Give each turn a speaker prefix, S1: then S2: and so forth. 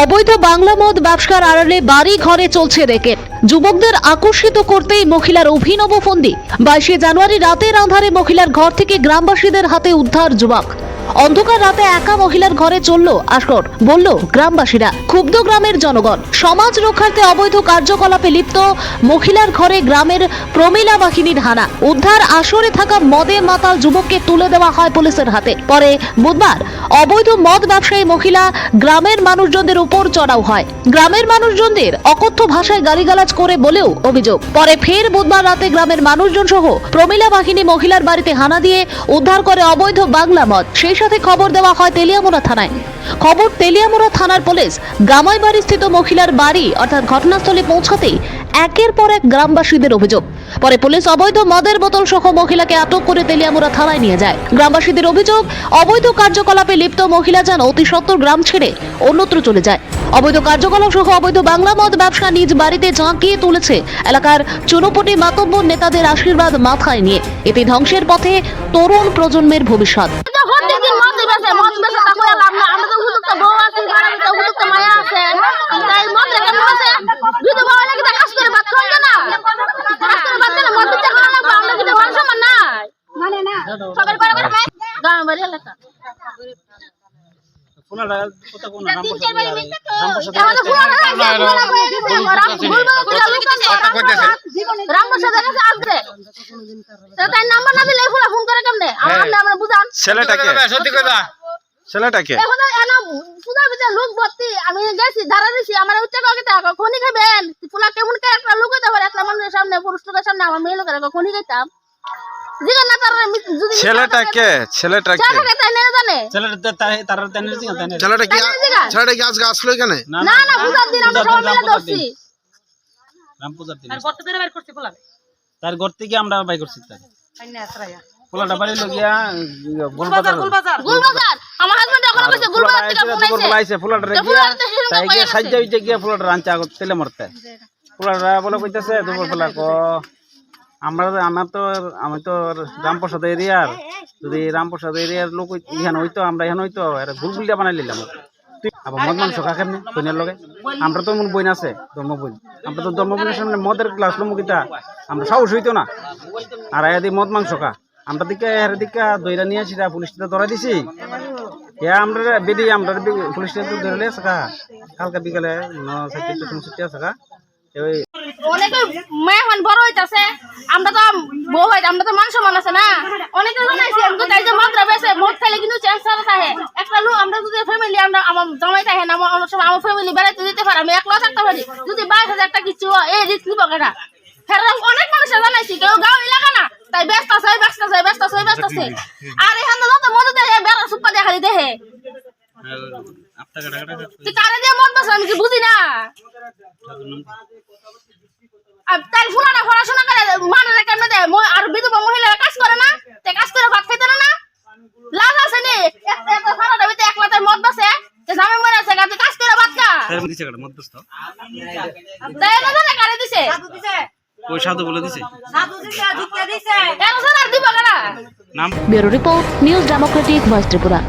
S1: অবৈধ বাংলা মদ ব্যবসার আড়ালে বাড়ি ঘরে চলছে রেকেট। যুবকদের আকর্ষিত করতেই মহিলার অভিনব ফন্দি। 22 জানুয়ারি রাতের আঁধারে মহিলার ঘর থেকে গ্রামবাসীদের হাতে উদ্ধার যুবক। অন্ধকার রাতে একা মহিলার ঘরে চলল আসর, বলল গ্রামবাসীরা। ক্ষুব্ধ গ্রামের জনগণ। সমাজ রক্ষার্থে অবৈধ কার্যকলাপে লিপ্ত মহিলার ঘরে গ্রামের প্রমিলা বাহিনীর হানা। উদ্ধার আসরে থাকা মদে মাতাল যুবককে তুলে দেওয়া হয় পুলিশের হাতে। পরে বুধবার অবৈধ মদ ব্যবসায়ী মহিলা গ্রামের মানুষজনদের উপর চড়াও হয়। গ্রামের মানুষজনদের অকথ্য ভাষায় গালিগালাজ করে বলেও অভিযোগ। পরে ফের বুধবার রাতে গ্রামের মানুষজন সহ প্রমিলা বাহিনী মহিলার বাড়িতে হানা দিয়ে উদ্ধার করে অবৈধ বাংলা মদ। সেই সাথে খবর দেওয়া হয় তেলিয়ামুড়া থানায়। খবর তেলিয়ামুড়া থানার পুলিশ গামাইবাড়ি স্থিত মহিলার বাড়ি অর্থাৎ ঘটনাস্থলে পৌঁছাতেই একের পর এক গ্রামবাসীদের অভিযোগ। পরে পুলিশ অবৈধ মদের বোতল সহ মহিলাকে আটক করে তেলিয়ামুড়া থানায় নিয়ে যায়। গ্রামবাসীদের অভিযোগ, অবৈধ কার্যকলাপে লিপ্ত মহিলা যেন অতি সত্বর গ্রাম ছেড়ে অন্যত্র চলে যায়। অবৈধ কার্যকলাপ সহ অবৈধ বাংলা মদ ব্যবসা নিজ বাড়িতে জাঁকিয়ে তুলেছে এলাকার চুনোপটি মাতব্বর নেতাদের আশীর্বাদ মাথায় নিয়ে। এতে ধ্বংসের পথে তরুণ প্রজন্মের ভবিষ্যৎ।
S2: ছেলেটাকে
S3: লোক ভর্তি আমি গেছি ধারা দিছি আমার খনি খাবেন ফুলা কেমন একটা লোক হইতে পারে একটা মানুষের সামনে পুরুষ লোকের সামনে আমার মেয়ে লোকের খনি খাইতাম
S2: তার ঘর থেকে আমরা বাই করছি পোলাটা বাড়ি লগিয়া গোলবাজার
S3: আমার হাজবেন্ড এখন কইছে গোলবাজার থেকে
S2: বলাইছে পোলাটা গিয়া তাই গিয়া সাজ্জা হইতে গিয়া পোলাটা রাঞ্চা তেলে মরতে পোলাটা বলে কইতাছে দুপুর বেলা ক আমি তো রামপ্রসাদ এরিয়ার যদি রামপ্রসাদ এরিয়ার লোক ইহান হইতো আমরা ইহান হইতো গুলগুলিয়া বানাই নিলাম আবার মদ মাংস খা কেমনি বইনের লগে আমরা তো মন বইন আছে ধর্ম বইন আমরা তো ধর্ম বইনের সামনে মদের ক্লাস লমুকিতা আমরা সাহস হইতো না আর এদি মদ মাংস খা আমরা দিকে এর দিকে দইরা নিয়ে আসি পুলিশটা ধরা দিছি আমরা বেদি আমরা পুলিশটা তো ধরে থাকা কালকে বিকালে 9:30 থাকা
S3: অনেকে মেয়ে হন বড় হইতাছে আমরা তো বউ হই আমরা তো মান সম্মান আছে না অনেকে জানাইছি আমি তো তাই যে মাত্রা বেশে মদ খাইলে কিন্তু চ্যান্সার থাকে একটা লোক আমরা যদি ফ্যামিলি আমরা আমার জামাই থাকে না অনেক সময় আমার ফ্যামিলি বেড়াইতে দিতে পারে আমি একলা থাকতে পারি যদি 22,000 টাকা কিছু এই রিস্ক নিব কেনা ফেরাম অনেক মানুষ জানাইছি কেউ গাঁও এলাকা না তাই ব্যস্ত আছে আর এখানে তো মদ দেয় বেড়া সুপ্পা দেখা দিতে হে তুই কারে দিয়ে মদ বসে আমি কি বুঝি না তাই ফুলানা পড়াশোনা করে মানুষের কেমনে দেয় আর বিধবা মহিলারা কাজ করে না তে কাজ করে ভাত খাইতে না লাভ আছে নি একটা ফাড়া দাবিতে একলাতে মদ বসে তে জামে মরে আছে গাতে কাজ করে ভাত খা
S2: দিছে কাটা মদ বসতো
S3: তাই না জানে কারে দিছে
S2: ওই সাধু বলে দিছে
S3: এর সারা দিব না
S1: bureau report, news Democratic voice Tripura.